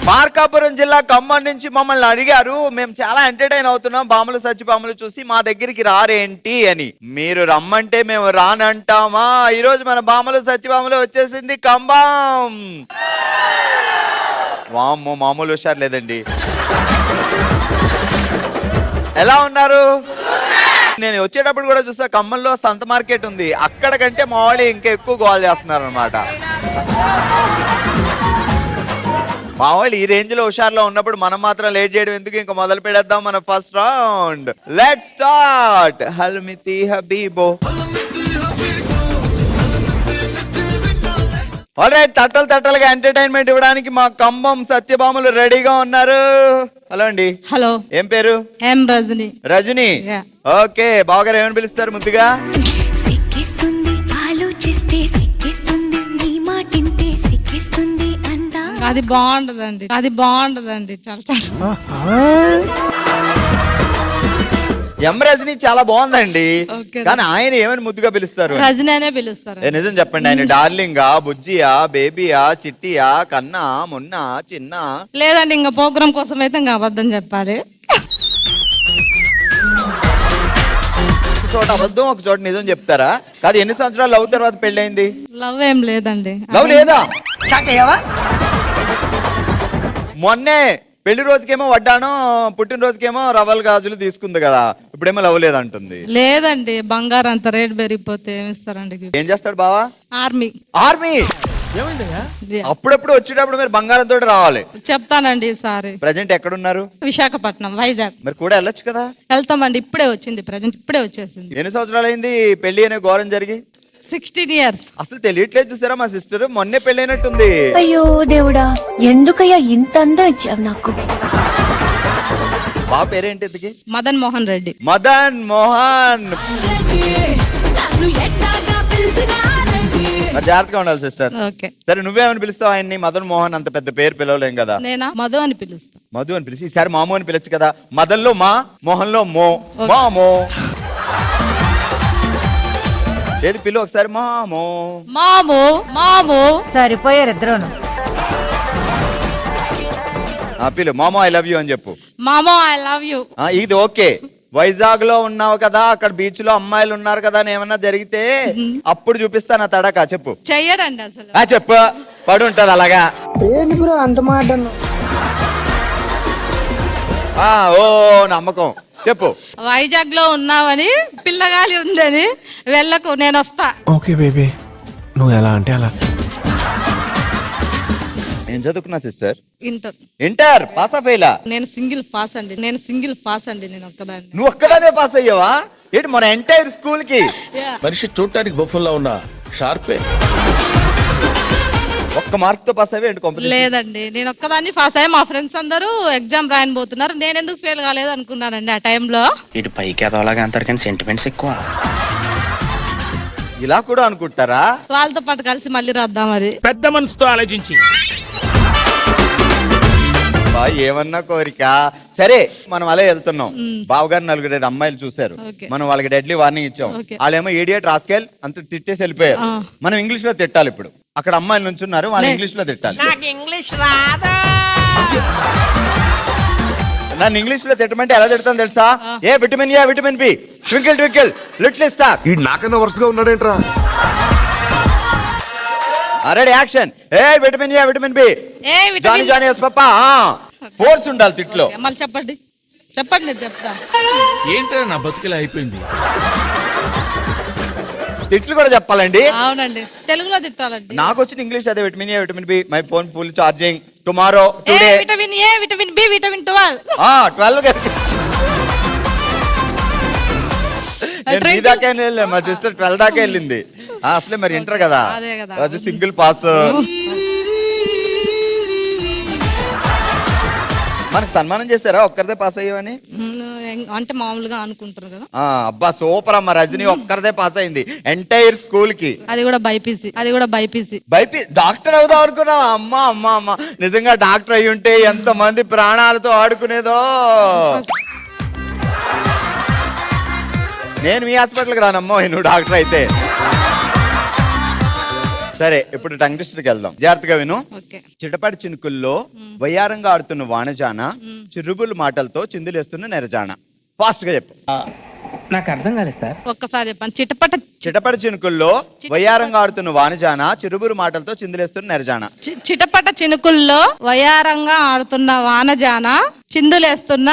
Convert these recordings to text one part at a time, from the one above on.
మార్కాపురం జిల్లా ఖమ్మం నుంచి మమ్మల్ని అడిగారు, మేము చాలా ఎంటర్టైన్ అవుతున్నాం బాములు సత్యభామలు చూసి, మా దగ్గరికి రారేంటి అని. మీరు రమ్మంటే మేము రానంటామా? ఈరోజు మన బాములు సత్యభామలు వచ్చేసింది ఖమ్మం. వామ్మో, మామూలు హుషారు లేదండి. ఎలా ఉన్నారు? నేను వచ్చేటప్పుడు కూడా చూసా, ఖమ్మంలో సంత మార్కెట్ ఉంది, అక్కడ కంటే మా వాళ్ళు ఇంకా ఎక్కువ గోల్ చేస్తున్నారు అనమాట. మా వాళ్ళు ఈ రేంజ్ లో హుషారులో ఉన్నప్పుడు మనం మాత్రం లేట్ చేయడం ఎందుకు, ఇంకా మొదలు పెడేద్దాం మన ఫస్ట్ రౌండ్. Let's start. హల్మితి హబీబో. ఆల్రైట్, తట్టలుగా ఎంటర్టైన్మెంట్ ఇవ్వడానికి మా ఖమ్మం సత్యభామలు రెడీగా ఉన్నారు. హలో అండి. హలో. ఏం పేరు? ఎం రజని. రజని. ఓకే, బావగారు ఏమని పిలుస్తారు ముద్దుగా? సిక్కిస్తుంది ఆలోచిస్తే, సిక్కిస్తుంది నీ మాటింటే, సిక్కిస్తుంది అందా. అది బాగుంటదండి చాలా చాలా. ఎం రజని చాలా బాగుందండి, కానీ ఆయన ఏమని ముద్దుగా పిలుస్తారు? రజని అనే పిలుస్తారు. నిజం చెప్పండి, ఆయన డార్లింగా, బుజ్జియా, బేబీయా, చిట్టియా, కన్నా, మున్నా, చిన్న? లేదండి, ఇంకా ప్రోగ్రామ్ కోసం అయితే ఇంకా అబద్ధం చెప్పాలి. ఒక చోట అబద్ధం, ఒక చోట నిజం చెప్తారా? కాదు, ఎన్ని సంవత్సరాలు లవ్ తర్వాత పెళ్ళైంది? లవ్ ఏం లేదండి. లవ్ లేదా? మొన్నే పెళ్లి రోజుకేమో వడ్డాను, పుట్టినరోజుకేమో రవల్ గాజులు తీసుకుంది కదా, ఇప్పుడేమో లవ్ లేదంటుంది. లేదండి, బంగారం అంత రేట్ పెరిగిపోతే ఏమిస్తారండి? ఏం చేస్తాడు బావా? ఆర్మీ. అప్పుడప్పుడు వచ్చేటప్పుడు మీరు బంగారం తోటి రావాలి. చెప్తానండి ఈసారి. ప్రజెంట్ ఎక్కడున్నారు? విశాఖపట్నం, వైజాగ్. మరి కూడా వెళ్ళొచ్చు కదా. వెళ్తామండి, ఇప్పుడే వచ్చింది, ప్రజెంట్ ఇప్పుడే వచ్చేసింది. ఎన్ని సంవత్సరాలు అయింది పెళ్లి అనే ఘోరం జరిగి? 16 years. అసలు తెలియట్లేదు చూసారా, మా సిస్టర్ మొన్నే పెళ్ళైనట్టుంది. అయ్యో దేవుడా, ఎందుకయ్యా ఇంత అందం ఇచ్చావు నాకు? బాబు పేరేంటి ఇంతకి? మదన్ మోహన్ రెడ్డి. మదన్ మోహన్. మరి జాగ్రత్తగా ఉండాలి సిస్టర్. ఓకే. సరే, నువ్వేమని పిలుస్తావు ఆయన్ని? మదన్ మోహన్ అంత పెద్ద పేరు పిలవలేం కదా. నేనా? మధు అని పిలుస్తా. మధు అని పిలిచి, ఈసారి మామో అని పిలచ్చు కదా. మదన్ లో మా, మోహన్ లో మో. మామో ఏది పిలు ఒకసారి. మామో. మామో. మామో. సరిపోయారు ఇద్దరును. పిలు. మామో ఐ లవ్ యూ అని చెప్పు. మామో ఐ లవ్ యూ. ఇది ఓకే. వైజాగ్ లో ఉన్నావు కదా, అక్కడ బీచ్ లో అమ్మాయిలు ఉన్నారు కదా అని ఏమన్నా జరిగితే అప్పుడు చూపిస్తాను ఆ తడక. చెప్పు. చెయ్యడండి అసలు. చెప్పు. పడి ఉంటది అలాగా. ఏంటి బ్రో అంత మాట? ఓ నమ్మకం. చెప్పు. వైజాగ్ లో ఉన్నావని, పిల్లగాలి ఉందని వెళ్ళకు, నేను వస్తా. ఓకే బేబీ, నువ్వు ఎలా అంటే అలా. నేను చదువుకున్నా సిస్టర్. Inter pass ఫెయిలా? నేను సింగిల్ పాస్ అండి. నేను ఒక్కదాన్ని. నువ్వు ఒక్కదానే పాస్ అయ్యావా? ఏంటి మన ఎంటైర్ స్కూల్ కి? మనిషి చూడటానికి బొఫుల్లా ఉన్నా షార్పే. ఒక్క మార్క్ తో పాస్ అయ్యే? లేదండి, నేను ఒక్కదాన్ని పాస్ అయ్యా. మా ఫ్రెండ్స్ అందరూ ఎగ్జామ్ రాయబోతున్నారు, నేను ఎందుకు ఫెయిల్ కాలేదు అనుకున్నానండి ఆ టైంలో. ఇటు పైకి ఎదవలాగా అంటారు కానీ సెంటిమెంట్స్ ఎక్కువ. ఇలా కూడా అనుకుంటారా? వాళ్ళతో పాటు కలిసి మళ్ళీ రాద్దాం. అది పెద్ద మనసుతో ఆలోచించి. ఏమన్నా కోరిక. సరే, మనం అలా వెళ్తున్నాం. బావగారు 4 అమ్మాయిలు చూసారు, మనం వాళ్ళకి డెడ్లీ వార్నింగ్ ఇచ్చాం. వాళ్ళేమో ఇడియట్ రాస్కెల్ అంత తిట్టేసి వెళ్ళిపోయారు. మనం ఇంగ్లీష్ లో తిట్టాలి. ఇప్పుడు అక్కడ అమ్మాయిలు నుంచున్నారు, వాళ్ళు ఇంగ్లీష్ లో తిట్టాలి. నన్ను ఇంగ్లీష్ లో తిట్టమంటే ఎలా తిడతాను తెలుసా? A vitamin A, vitamin B, twinkle twinkle little star. ఈ నాకన్నా వరుసగా ఉన్నాడేంట్రా? Ready action. A vitamin A, vitamin B, Johnny Johnny yes papa. Force ఉండాలి తిట్లో. మళ్ళీ చెప్పండి, నేను చెప్తా. ఏంట్రా నా బతుకులా అయిపోయింది. తిట్లు కూడా చెప్పాలండి. అవునండి, తెలుగులో తిట్టాలండి. నాకు వచ్చిన ఇంగ్లీష్ అదే. Vitamin A, vitamin B, my phone full charging tomorrow, today. Vitamin A, vitamin B, vitamin 12. 12 నేను దాకా వెళ్ళాను, మా సిస్టర్ 12 దాకా వెళ్ళింది. అసలే మరి ఇంటర్ కదా, అది సింగిల్ పాస్. మనకు సన్మానం చేస్తారా ఒక్కరిదే పాస్ అయ్యావని? అంటే మామూలుగా అనుకుంటారు కదా. అబ్బా సూపర్ అమ్మ. రజని ఒక్కరిదే పాస్ అయింది ఎంటైర్ స్కూల్ కి. అది కూడా బైపీసీ. డాక్టర్ అవుదాం అనుకున్నా. అమ్మా అమ్మా అమ్మా, నిజంగా డాక్టర్ అయి ఉంటే ఎంత మంది ప్రాణాలతో ఆడుకునేదో. నేను మీ హాస్పిటల్కి రానమ్మో, నువ్వు డాక్టర్ అయితే. సరే ఇప్పుడు టంగ్ ట్విస్టర్కి వెళ్దాం, జాగ్రత్తగా విను. ఓకే. చిటపడి చినుకుల్లో వయ్యారంగా ఆడుతున్న వానజాన, చిరుబులు మాటలతో చిందులేస్తున్న నెరజాన. ఫాస్ట్ గా చెప్పు. నాకు అర్థం కాలేదు సార్. ఒక్కసారి చెప్పండి. చిటపట చిటపడి చినుకుల్లో వయ్యారంగా ఆడుతున్న వానజాన, చిరుబులు మాటలతో చిందులేస్తున్న నెరజాన. చిటపట చినుకుల్లో వయారంగా ఆడుతున్న వానజాన, చిందులేస్తున్న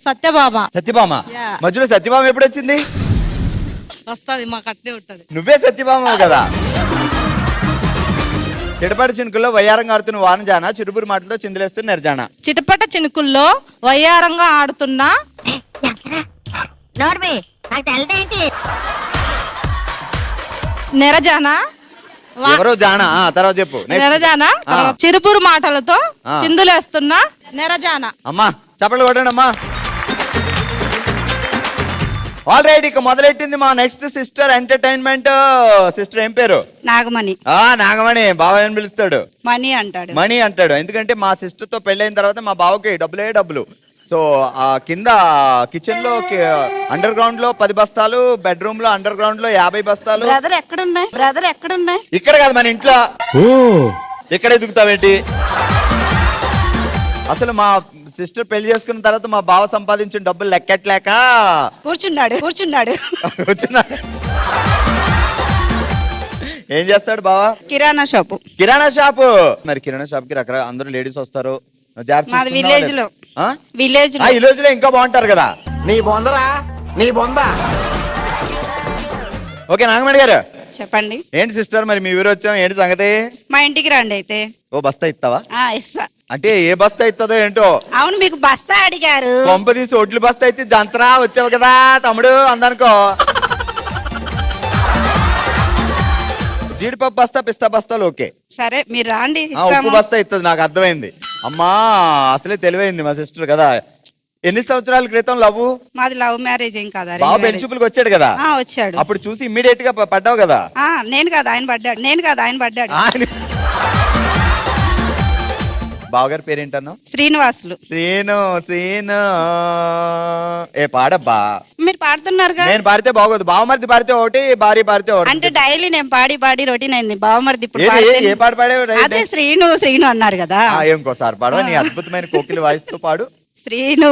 సత్యభామ. సత్యభామ. Yeah. మధ్యలో సత్యభామ ఎప్పుడు వచ్చింది? వస్తుంది, మాకు అట్లే ఉంటది. నువ్వే సత్యభామ కదా. చిటపడి చినుకుల్లో వయ్యారంగా ఆడుతున్న వానజాన, చిరుబురు మాటలతో చిందులేస్తున్న నెరజాన. చిటపట చినుకుల్లో వయ్యారంగా ఆడుతున్న నెరజాన. ఎవరో జానా? తర్వాత చెప్పు. Next. నెరజాన చిరుపురు మాటలతో చిందులేస్తున్న నెరజాన. అమ్మా చప్పట్లు కొట్టండి అమ్మా. ఆల్ రైట్, ఇక మొదలెట్టింది మా నెక్స్ట్ సిస్టర్ ఎంటర్టైన్మెంట్. సిస్టర్ ఏం పేరు? నాగమణి. నాగమణి. బావ ఏం పిలుస్తాడు? మణి అంటాడు. మణి అంటాడు. ఎందుకంటే మా సిస్టర్ తో పెళ్ళైన తర్వాత మా బావకి డబ్బులే డబ్బులు. సో ఆ కింద కిచెన్ లో అండర్ గ్రౌండ్ లో 10 బస్తాలు, బెడ్రూమ్ లో అండర్ గ్రౌండ్ లో 50 బస్తాలు. బ్రదర్ ఎక్కడున్నాయి? ఇక్కడ కాదు, మన ఇంట్లో. ఇక్కడ ఎదుగుతావేంటి? అసలు మా సిస్టర్ పెళ్లి చేసుకున్న తర్వాత మా బావ సంపాదించిన డబ్బులు లెక్కట్లేక కూర్చున్నాడు. వచ్చిన. ఏం చేస్తాడు బావా? కిరాణా షాపు. కిరాణా షాపు. మరి కిరాణా షాప్ కి రకరకాల అందరూ లేడీస్ వస్తారు. మాది విలేజ్ లో. విలేజ్ లో ఇంకా బాగుంటారు కదా. ఓకే నాగమణి గారు చెప్పండి. ఏంటి సిస్టర్ మరి మీ ఊరు వచ్చాం, ఏంటి సంగతి? మా ఇంటికి రండి అయితే. ఓ బస్తా ఇస్తావా? ఇస్తా. అంటే ఏ బస్తా ఇస్తుందో ఏంటో. అవును, మీకు బస్తా అడిగారు. కొంప తీసి ఒడ్లు బస్తా అయితే జంతరా వచ్చావు కదా తమ్ముడు అందనుకో. జీడిపప్పు బస్తా, పిస్తా బస్తాలు ఓకే. సరే మీరు రాండి, ఉప్పు బస్తా ఇస్తుంది, నాకు అర్థమైంది. అమ్మా అసలే తెలివైంది మా సిస్టర్ కదా. ఎన్ని సంవత్సరాల క్రితం లవ్? మాది లవ్ మ్యారేజ్ ఏం కాదా? బాబు పెళ్లి చూపులకు వచ్చాడు కదా. వచ్చాడు. అప్పుడు చూసి ఇమ్మీడియట్ గా పడ్డావు కదా. నేను కాదు ఆయన పడ్డాడు. బావగారి పేరేంటన్నావు? శ్రీనివాసులు. సీను ఏ పాడబ్బా. మీరు పాడుతున్నారుగా. నేను పాడితే బాగోదు. బావమరిది పాడితే ఒకటి, భార్య పాడితే ఒకటి. అంటే డైలీ నేను పాడి రొటీన్ అయింది. బావమరిది ఇప్పుడు ఏ పాట పాడేవు? అదే శ్రీను అన్నారు కదా. ఇంకోసారి పాడవా? నీ అద్భుతమైన కోకిలి వాయిస్ తో పాడు. శ్రీను.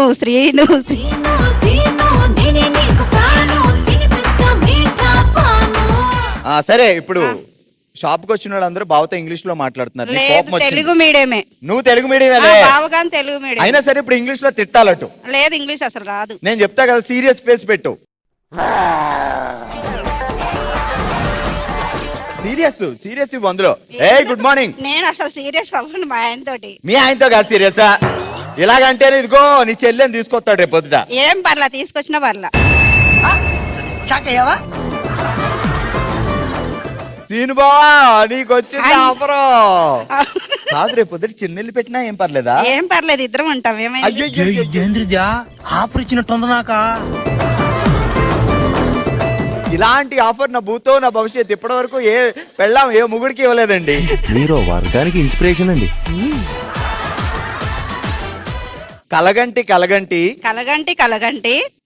సరే ఇప్పుడు షాప్ కి వచ్చిన వాళ్ళందరూ బావతో ఇంగ్లీష్ లో మాట్లాడుతున్నారు. తెలుగు మీడియమే. నువ్వు తెలుగు మీడియం బావగాని తెలుగు మీడియం. అయినా సరే ఇప్పుడు ఇంగ్లీష్ లో తిట్టాలటు. లేదు, ఇంగ్లీష్ అసలు రాదు. నేను చెప్తా కదా, సీరియస్ ఫేస్ పెట్టు. సీరియస్ అందులో. A good morning. నేను అసలు సీరియస్ అవ్వను మా ఆయన తోటి. మీ ఆయనతో కాదు సీరియసా? ఇలాగంటే ఇదిగో నీ చెల్లెని తీసుకొస్తాడు రేపు పొద్దుట. ఏం పర్లా, తీసుకొచ్చినా పర్లా. సీను బావా నీకు వచ్చింది ఆఫర్ కాదు. రేపు పొద్దుట చిన్నెల్లి పెట్టినా ఏం పర్లేదా? ఏం పర్లేదు, ఇద్దరం ఉంటాం. ఆఫర్ ఇచ్చినట్టుంది నాకా. ఇలాంటి ఆఫర్ నా భూతో నా భవిష్యత్ ఇప్పటి వరకు ఏ పెళ్ళాం ఏ ముగుడికి ఇవ్వలేదండి. మీరు వర్గానికి ఇన్స్పిరేషన్ అండి. కలగంటి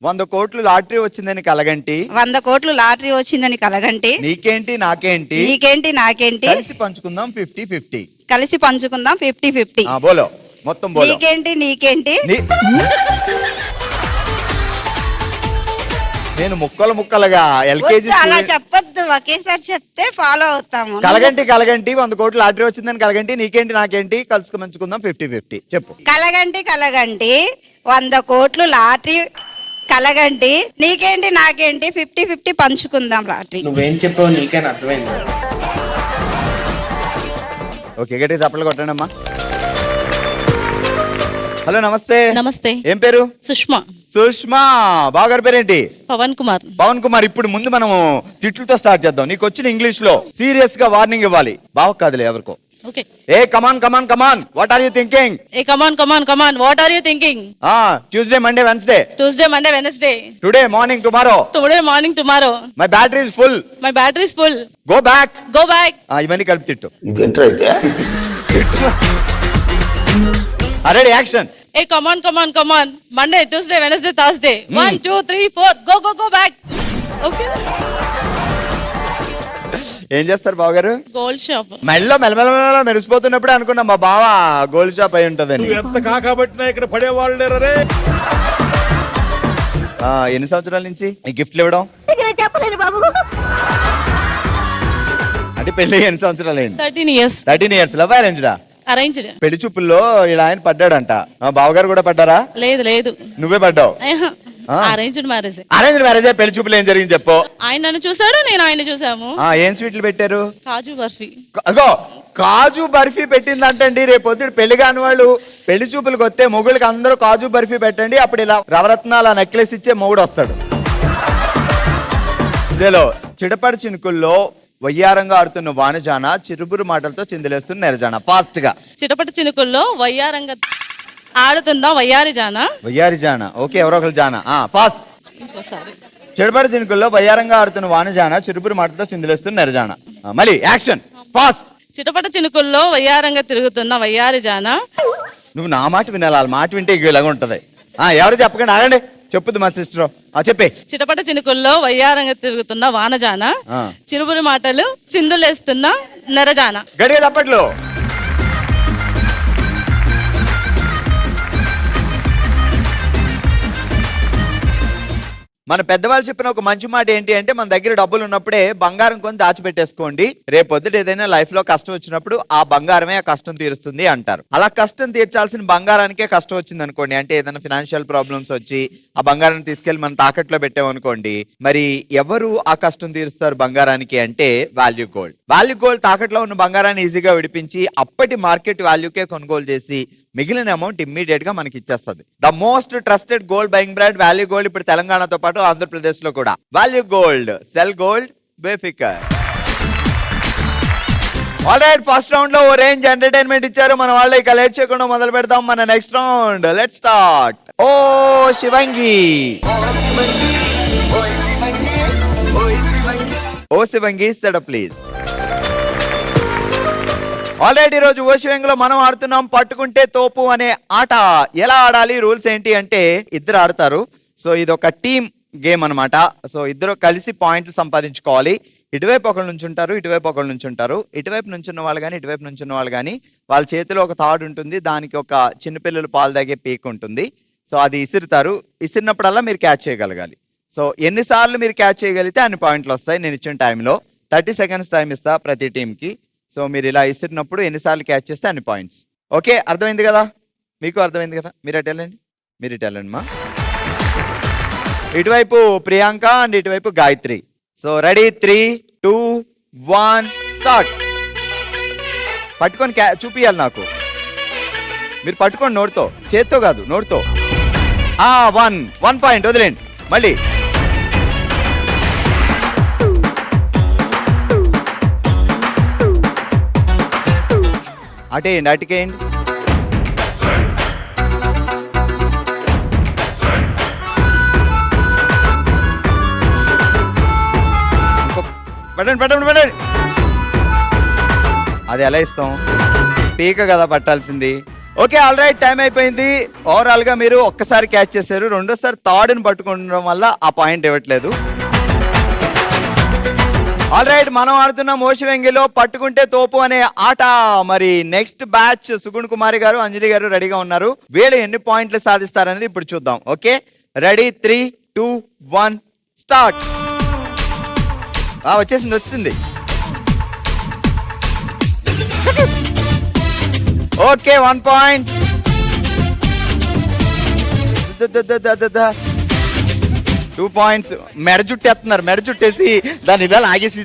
100 కోట్లు లాటరీ వచ్చిందని కలగంటి. 100 కోట్లు లాటరీ వచ్చిందని కలగంటి. నీకేంటి నాకేంటి కలిసి పంచుకుందాం 50-50. 50-50. బోలో మొత్తం బోలో. నీకేంటి నేను ముక్కలుగా ఎల్కేజీ అలా చెప్పొద్దు, ఒకేసారి చెప్తే ఫాలో అవుతాము. కలగంటి 100 కోట్లు లాటరీ వచ్చిందని కలగంటి. నీకేంటి నాకేంటి కలిసి పంచుకుందాం 50-50. చెప్పు. కలగంటి 100 కోట్లు లాటరీ కలగంటి. నీకేంటి నాకేంటి 50-50 పంచుకుందాం లాటరీ. నువ్వేం చెప్పావు నీకేనా అర్థమైంది? ఓకే గట్టి చప్పట్లు కొట్టండి అమ్మా. హలో నమస్తే. ఏం పేరు? సుష్మా. బావగారి పేరేంటి? పవన్ కుమార్. ఇప్పుడు ముందు మనం తిట్లతో స్టార్ట్ చేద్దాం. నీకు వచ్చిన ఇంగ్లీష్ లో సీరియస్ గా వార్నింగ్ ఇవ్వాలి. బావ కాదులే ఎవరికో. ఓకే. ఏ come on what are you thinking? What are you thinking? Tuesday Monday Wednesday. Today morning tomorrow. My battery is full. Go back. ఇవన్నీ కలిపి తిట్టు. Ready action. Hey, come on. Monday, Tuesday, Wednesday, Thursday. 1, 2, 3, 4. Go back. Okay. ఏం చేస్తారు బావగారు? Gold shop. మెల్ల మెల్లమెల్ల మెరిసిపోతున్నప్పుడే అనుకున్నా మా బావ గోల్డ్ షాప్ అయి ఉంటదని. ఎంత కాకబట్టినా ఇక్కడ పడేవాళ్ళు లేరే. ఎన్ని సంవత్సరాల నుంచి ఈ గిఫ్ట్లు ఇవ్వడం? అంటే పెళ్లి ఎన్ని సంవత్సరాలు అయింది? 13 years. 13 years. లవ్ అరేంజ్డా? అరేంజ్డ్. పెళ్లి చూపుల్లో ఇలా ఆయన పడ్డాడంట. బావగారు కూడా పడ్డారా? లేదు. నువ్వే పడ్డావు? Arranged marriage. Arrange marriage. పెళ్లి చూపులు ఏం జరిగింది చెప్పు. ఆయన నన్ను చూసాడు, నేను ఆయన చూసాము. ఏం స్వీట్లు పెట్టారు? కాజు బర్ఫీ. అగో కాజు బర్ఫీ పెట్టిందంటండి. రేపు పొద్దుడు పెళ్లి కాని వాళ్ళు పెళ్లి చూపులకు వస్తే మొగుళ్ళకి అందరూ కాజు బర్ఫీ పెట్టండి, అప్పుడు ఇలా రవరత్నాల నెక్లెస్ ఇచ్చే మొగుడు వస్తాడు. చలో, చిడపడి చినుకుల్లో వయ్యారంగా ఆడుతున్న వానజాన చిరుబురు మాటలతో చిందులేస్తున్న నెరజాన. ఫాస్ట్ గా. చిటపట చినుకుల్లో వయ్యారంగా ఆడుతుందా వయ్యారి జాన. వయ్యారి జాన. ఓకే, ఎవరో ఒకరు జాన. ఫాస్ట్. ఇంకోసారి. చిడపడి చినుకుల్లో వయ్యారంగా ఆడుతున్న వానజాన చిరుబురు మాటలతో చిందులేస్తున్న నెరజాన. మళ్ళీ యాక్షన్. ఫాస్ట్. చిటపట చినుకుల్లో వయ్యారంగా తిరుగుతున్న వయ్యారి జాన. నువ్వు నా మాట వినాలి, వాళ్ళ మాట వింటే ఇలాగ ఉంటది. ఎవరు చెప్పకండి, ఆగండి. చెప్పుద్ది మా సిస్టర్. చెప్పే. చిటపట చినుకుల్లో వయ్యారంగా తిరుగుతున్న వానజాన చిరుబురు మాటలు చిందులేస్తున్న నెరజాన. గడిగా తప్పట్లు. మన పెద్దవాళ్ళు చెప్పిన ఒక మంచి మాట ఏంటి అంటే, మన దగ్గర డబ్బులు ఉన్నప్పుడే బంగారం కొని దాచిపెట్టేసుకోండి. రేపు పొద్దుట ఏదైనా లైఫ్ లో కష్టం వచ్చినప్పుడు ఆ బంగారమే ఆ కష్టం తీరుస్తుంది అంటారు. అలా కష్టం తీర్చాల్సిన బంగారానికే కష్టం వచ్చింది అనుకోండి, అంటే ఏదైనా ఫినాన్షియల్ ప్రాబ్లమ్స్ వచ్చి ఆ బంగారాన్ని తీసుకెళ్లి మనం తాకట్లో పెట్టామనుకోండి, మరి ఎవరు ఆ కష్టం తీరుస్తారు బంగారానికి అంటే వాల్యూ గోల్డ్. వాల్యూ గోల్డ్ తాకట్లో ఉన్న బంగారాన్ని ఈజీగా విడిపించి అప్పటి మార్కెట్ వాల్యూకే కొనుగోలు చేసి మిగిలిన అమౌంట్ ఇమ్మీడియట్ గా మనకి ఇచ్చేస్తుంది. The most trusted gold buying brand value gold ఇప్పుడు తెలంగాణతో పాటు ఆంధ్రప్రదేశ్ లో కూడా. వాల్యూ గోల్డ్, సెల్ గోల్డ్, బేఫికర్. ఆల్రైట్, ఫస్ట్ రౌండ్ లో ఓ రేంజ్ ఎంటర్టైన్మెంట్ ఇచ్చారు మన వాళ్ళు. ఇక లేట్ చేయకుండా మొదలు పెడతాం మన నెక్స్ట్ రౌండ్. Let's start. ఓ శివంగి. ఓ శివంగి, సెటప్ ప్లీజ్. ఆల్రెడీ రోజు ఓషివంగిలో మనం ఆడుతున్నాం పట్టుకుంటే తోపు అనే ఆట. ఎలా ఆడాలి, రూల్స్ ఏంటి అంటే, ఇద్దరు ఆడతారు. సో ఇది ఒక టీమ్ గేమ్ అనమాట. సో ఇద్దరు కలిసి పాయింట్లు సంపాదించుకోవాలి. ఇటువైపు ఒకళ్ళు నుంచి ఉంటారు, ఇటువైపు ఒకళ్ళు నుంచి ఉంటారు. ఇటువైపు నుంచి ఉన్న వాళ్ళు కానీ ఇటువైపు నుంచి ఉన్న వాళ్ళు కానీ వాళ్ళ చేతిలో ఒక తాడు ఉంటుంది, దానికి ఒక చిన్నపిల్లలు పాలు తాగే పీక్ ఉంటుంది. సో అది ఇసురుతారు. ఇసిరినప్పుడల్లా మీరు క్యాచ్ చేయగలగాలి. సో ఎన్నిసార్లు మీరు క్యాచ్ చేయగలిగితే అన్ని పాయింట్లు వస్తాయి. నేను ఇచ్చిన టైంలో 30 seconds టైం ఇస్తా ప్రతి టీంకి. సో మీరు ఇలా ఇస్తున్నప్పుడు ఎన్నిసార్లు క్యాచ్ చేస్తే అన్ని పాయింట్స్. ఓకే, అర్థమైంది కదా? మీకు అర్థమైంది కదా? మీరు అటు వెళ్ళండి, మీరు ఇటు వెళ్ళండి మా. ఇటువైపు ప్రియాంక అండ్ ఇటువైపు గాయత్రి. So ready, 3, 2, 1 start. పట్టుకొని చూపియాలి నాకు. మీరు పట్టుకోండి నోటితో, చేత్తో కాదు, నోటితో. 1 పాయింట్ వదిలేండి. మళ్ళీ అటేయండి, అటుకేయండి. పెట్టండి. అది ఎలా ఇస్తాం? పీక కదా పట్టాల్సింది. ఓకే, ఆల్ రైట్, టైం అయిపోయింది. ఓవరాల్ గా మీరు ఒక్కసారి క్యాచ్ చేశారు, రెండోసారి తాడుని పట్టుకోవడం వల్ల ఆ పాయింట్ ఇవ్వట్లేదు. ఆల్ రైట్, మనం ఆడుతున్నాం ఓషివంగిలో పట్టుకుంటే తోపు అనే ఆట. మరి నెక్స్ట్ బ్యాచ్ సుగుణ్ కుమారి గారు, అంజలి గారు రెడీగా ఉన్నారు. వీళ్ళు ఎన్ని పాయింట్లు సాధిస్తారనేది ఇప్పుడు చూద్దాం. Okay, ready, 3, 2, 1 start. వచ్చింది. Okay, 1 point. 2 పాయింట్స్. మెడ జుట్టేస్తున్నారు, మెడ జుట్టేసి దాన్ని ఇలా లాగేసి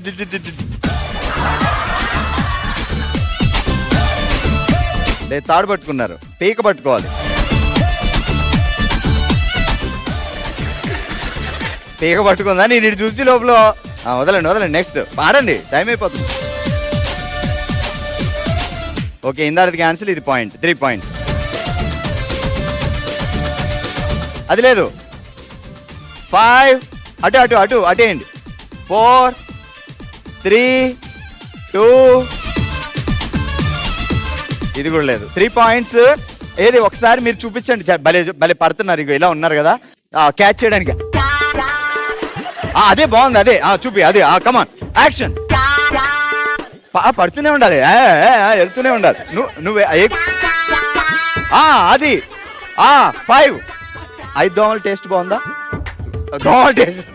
తాడు పట్టుకున్నారు. పీక పట్టుకోవాలి. పీక పట్టుకుందా? నేను ఇటు చూసి లోపల వదలండి. నెక్స్ట్ ఆడండి, టైం అయిపోతుంది. ఓకే, ఇందాడిది క్యాన్సిల్, ఇది పాయింట్. 3 పాయింట్స్. అది లేదు. 5 అటేయండి. 4, 3, 2 ఇది కూడా లేదు. 3 పాయింట్స్. ఏది ఒకసారి మీరు చూపించండి. భలే పడుతున్నారు. ఇగో ఇలా ఉన్నారు కదా క్యాచ్ చేయడానికి. అదే బాగుంది, అదే చూపి, అదే కమాన్ యాక్షన్. పడుతూనే ఉండాలి, వెళ్తూనే ఉండాలి. నువ్వే అది 5. 5 దోమల టేస్ట్ బాగుందా? దోమల టేస్ట్.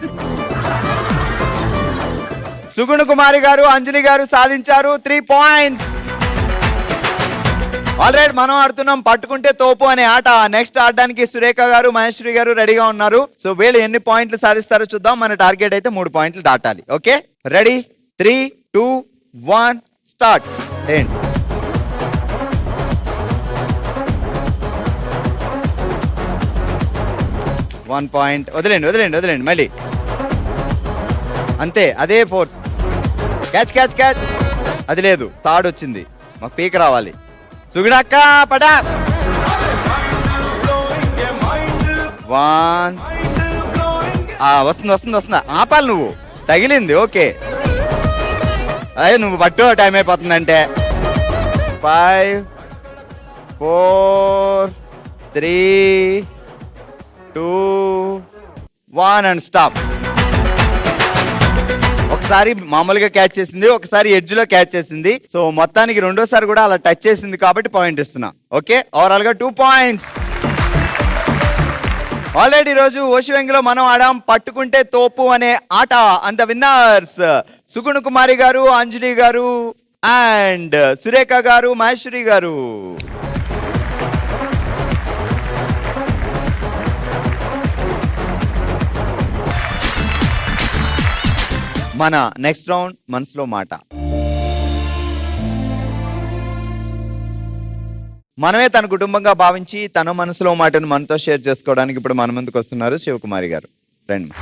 సుగుణ కుమారి గారు, అంజలి గారు సాధించారు 3 పాయింట్స్. ఆల్రైట్, మనం ఆడుతున్నాం పట్టుకుంటే తోపు అనే ఆట. నెక్స్ట్ ఆడడానికి సురేఖ గారు, మహేశ్వరి గారు రెడీగా ఉన్నారు. సో వీళ్ళు ఎన్ని పాయింట్లు సాధిస్తారో చూద్దాం. మన టార్గెట్ అయితే 3 పాయింట్లు దాటాలి. Okay, ready? 3, 2, 1 స్టార్ట్. ఏంటి 1 పాయింట్. వదిలేండి మళ్ళీ అంతే, అదే ఫోర్స్. క్యాచ్. అది లేదు, తాడు వచ్చింది, మాకు పీక రావాలి. సుగుణక్క పడా. 1. వస్తుంది. ఆపాలి నువ్వు, తగిలింది. ఓకే, అదే నువ్వు పట్టు, టైం అయిపోతుందంటే. 5, 4, 3, 2, 1 and stop. ఒకసారి మామూలుగా క్యాచ్ చేసింది, ఒకసారి ఎడ్జ్ లో క్యాచ్ చేసింది. సో మొత్తానికి రెండోసారి కూడా అలా టచ్ చేసింది కాబట్టి పాయింట్ ఇస్తున్నా. ఓకే, ఓవరాల్ గా 2 పాయింట్స్. ఆల్రెడీ రోజు ఓషివెంగిలో మనం ఆడాం పట్టుకుంటే తోపు అనే ఆట. అండ్ ద విన్నర్స్ సుగుణ కుమారి గారు, అంజలి గారు అండ్ సురేఖ గారు, మహేశ్వరి గారు. మన నెక్స్ట్ రౌండ్ మనసులో మాట. మనమే తన కుటుంబంగా భావించి తన మనసులో మాటను మనతో షేర్ చేసుకోవడానికి ఇప్పుడు మన ముందుకు వస్తున్నారు శివకుమారి గారు. రండి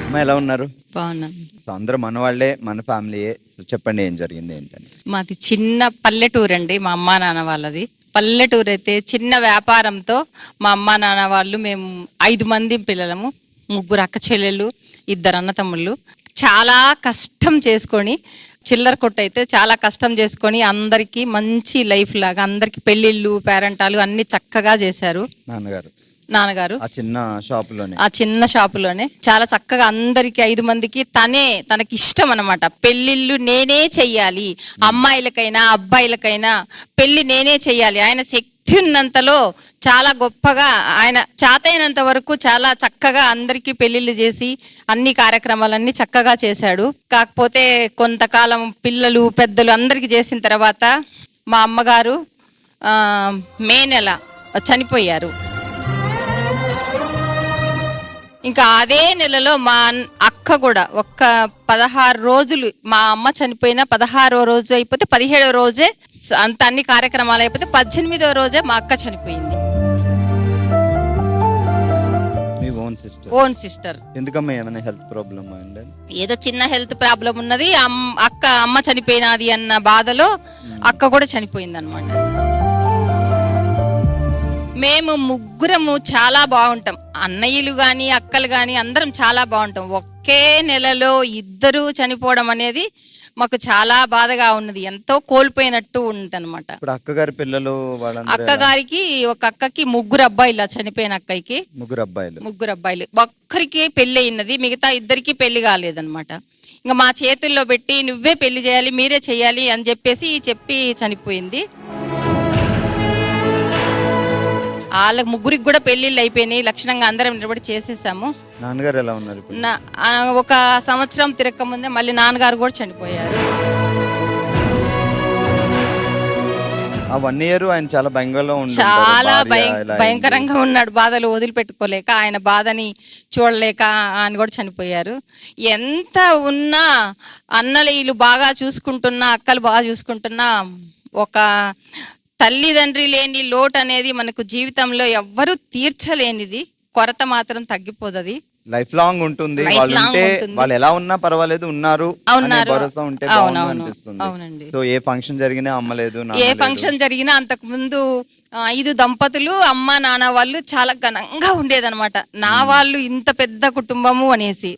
అమ్మ, ఎలా ఉన్నారు? బాగున్నాను. సో అందరూ మన వాళ్ళే, మన ఫ్యామిలీయే. సో చెప్పండి ఏం జరిగింది ఏంటని. మాది చిన్న పల్లెటూరు అండి, మా అమ్మా నాన్న వాళ్ళది. పల్లెటూరు అయితే చిన్న వ్యాపారంతో మా అమ్మా నాన్న వాళ్ళు, మేము 5 మంది పిల్లలము, 3 అక్క చెల్లెళ్ళు, 2 అన్నతమ్ముళ్ళు. చాలా కష్టం చేసుకొని, చిల్లర కొట్టు అయితే చాలా కష్టం చేసుకొని అందరికీ మంచి లైఫ్ లాగా అందరికి పెళ్ళిళ్ళు, పేరెంటాలు అన్ని చక్కగా చేశారు నాన్నగారు. ఆ చిన్న షాపులోనే చాలా చక్కగా అందరికి 5 మందికి తనకి ఇష్టం అన్నమాట. పెళ్ళిళ్ళు నేనే చెయ్యాలి, అమ్మాయిలకైనా అబ్బాయిలకైనా పెళ్లి నేనే చెయ్యాలి. ఆయన శక్తి ఉన్నంతలో చాలా గొప్పగా, ఆయన చేతైనంత వరకు చాలా చక్కగా అందరికీ పెళ్లిళ్ళు చేసి అన్ని కార్యక్రమాలన్నీ చక్కగా చేశాడు. కాకపోతే కొంతకాలం పిల్లలు పెద్దలు అందరికి చేసిన తర్వాత మా అమ్మగారు మే నెల చనిపోయారు. ఇంకా అదే నెలలో మా అక్క కూడా 16 రోజులు, మా అమ్మ చనిపోయిన 16వ రోజు అయిపోతే 17వ రోజే అన్ని కార్యక్రమాలు అయిపోతే 18వ రోజే మా అక్క చనిపోయింది. Own sister. ఎందుకమ్మా, ఏమైనా హెల్త్ ప్రాబ్లమ్? ఏదో చిన్న హెల్త్ ప్రాబ్లం ఉన్నది. అమ్మ చనిపోయినది అన్న బాధలో అక్క కూడా చనిపోయింది అనమాట. మేము 3 చాలా బాగుంటాం, అన్నయ్యలు గాని అక్కలు గాని అందరం చాలా బాగుంటాం. ఒకే నెలలో 2 చనిపోవడం అనేది మాకు చాలా బాధగా ఉన్నది, ఎంతో కోల్పోయినట్టు ఉంది అనమాట. అక్కగారి పిల్లలు, అక్కగారికి ఒక అక్కకి 3 అబ్బాయిలు, చనిపోయిన అక్కకి 3 అబ్బాయిలు. ఒక్కరికి పెళ్లి అయినది, మిగతా 2కి పెళ్లి కాలేదన్నమాట. ఇంకా మా చేతుల్లో పెట్టి నువ్వే పెళ్లి చేయాలి, మీరే చెయ్యాలి అని చెప్పి చనిపోయింది. వాళ్ళ 3కి కూడా పెళ్లిళ్ళు అయిపోయినాయి, లక్షణంగా అందరం నిలబడి చేసేసాము. నాన్నగారు ఎలా ఉన్నారు? 1 సంవత్సరం తిరక్క ముందే మళ్ళీ నాన్నగారు కూడా చనిపోయారు. ఆ 1 year ఆయన చాలా భయంగా చాలా భయంకరంగా ఉన్నాడు, బాధలు వదిలిపెట్టుకోలేక, ఆయన బాధని చూడలేక ఆయన కూడా చనిపోయారు. ఎంత ఉన్నా అన్నలు బాగా చూసుకుంటున్నా, అక్కలు బాగా చూసుకుంటున్నా, ఒక తల్లిదండ్రి లేని లోటు అనేది మనకు జీవితంలో ఎవ్వరూ తీర్చలేనిది. కొరత మాత్రం తగ్గిపోదది, లైఫ్ లాంగ్ ఉంటుంది. వాళ్ళు ఎలా ఉన్నా పర్వాలేదు, ఉన్నారు భరోసా ఉంటే అనిపిస్తుంది. సో ఏ ఫంక్షన్ జరిగినా అమ్మలేదు, ఏ ఫంక్షన్ జరిగినా అంతకు ముందు 5 దంపతులు అమ్మ నాన్న వాళ్ళు చాలా ఘనంగా ఉండేదన్నమాట. నా వాళ్ళు ఇంత పెద్ద కుటుంబము అనేసి.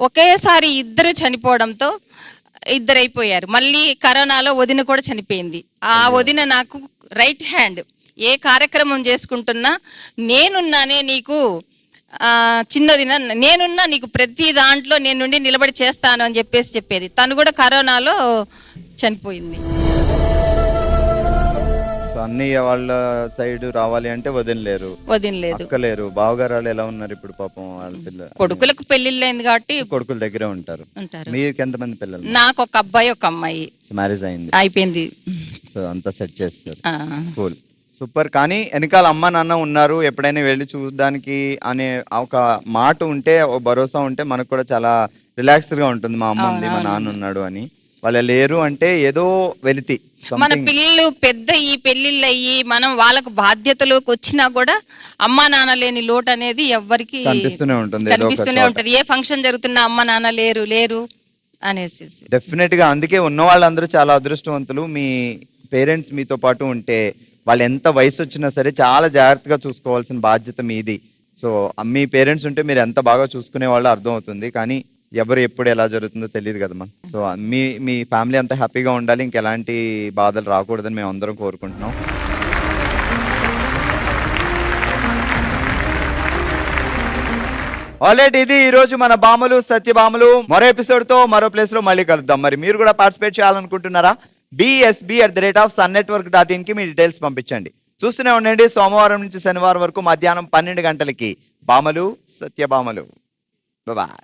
ఒకేసారి 2 చనిపోవడంతో 2 అయిపోయారు. మళ్ళీ కరోనాలో వదిన కూడా చనిపోయింది. ఆ వదిన నాకు రైట్ హ్యాండ్. ఏ కార్యక్రమం చేసుకుంటున్నా నేనున్నానే, నీకు చిన్నది నేనున్నా నీకు ప్రతి దాంట్లో నేను నుండి నిలబడి చేస్తాను అని చెప్పేది. తను కూడా కరోనాలో చనిపోయింది. సో అన్నయ్య వాళ్ళ సైడ్ రావాలి అంటే వదినలేరు, అక్కలేరు. బావగారు వాళ్ళు ఎలా ఉన్నారు ఇప్పుడు పాపం? వాళ్ళ పిల్ల కొడుకులకు పెళ్లిళ్ళైంది కాబట్టి కొడుకుల దగ్గరే ఉంటారు. మీకు ఎంతమంది పిల్లలు? నాకు ఒక అబ్బాయి ఒక అమ్మాయి. మ్యారేజ్ అయింది, అయిపోయింది. సో అంతా సెట్ చేస్తారు. Cool, super. కానీ వెనకాల అమ్మ నాన్న ఉన్నారు, ఎప్పుడైనా వెళ్ళి చూడడానికి అనే ఒక మాట ఉంటే, ఒక భరోసా ఉంటే మనకు కూడా చాలా రిలాక్స్డ్ గా ఉంటుంది. మా అమ్మ ఉంది, మా నాన్న ఉన్నాడు అని. వాళ్ళ లేరు అంటే ఏదో వెలితి. మన పిల్లలు పెద్ద ఈ పెళ్లిళ్ళు అయ్యి మనం వాళ్ళకు బాధ్యతలోకి వచ్చినా కూడా అమ్మా నాన్న లేని లోటు అనేది ఎవ్వరికి కనిపిస్తూనే ఉంటుంది. ఏ ఫంక్షన్ జరుగుతున్నా అమ్మ నాన్న లేరు అనేసి. డెఫినెట్ గా అందుకే ఉన్న వాళ్ళందరూ చాలా అదృష్టవంతులు. మీ పేరెంట్స్ మీతో పాటు ఉంటే వాళ్ళు ఎంత వయసు వచ్చినా సరే చాలా జాగ్రత్తగా చూసుకోవాల్సిన బాధ్యత మీది. సో మీ పేరెంట్స్ ఉంటే మీరు ఎంత బాగా చూసుకునే వాళ్ళు అర్థం అవుతుంది. కానీ ఎవరు ఎప్పుడు ఎలా జరుగుతుందో తెలియదు కదమ్మా. సో మీ ఫ్యామిలీ అంతా హ్యాపీగా ఉండాలి, ఇంకెలాంటి బాధలు రాకూడదని మేము అందరం కోరుకుంటున్నాం. ఆల్రెడీ ఇది ఈ రోజు మన బామలు సత్యభామలు. మరో ఎపిసోడ్ తో మరో ప్లేస్ లో మళ్ళీ కలుద్దాం. మరి మీరు కూడా పార్టిసిపేట్ చేయాలనుకుంటున్నారా? bsb@network.in కి మీ డీటెయిల్స్ పంపించండి. చూస్తూనే ఉండండి. సోమవారం నుంచి శనివారం వరకు మధ్యాహ్నం 12 గంటలకి బామలు సత్యభామలు. బాయ్.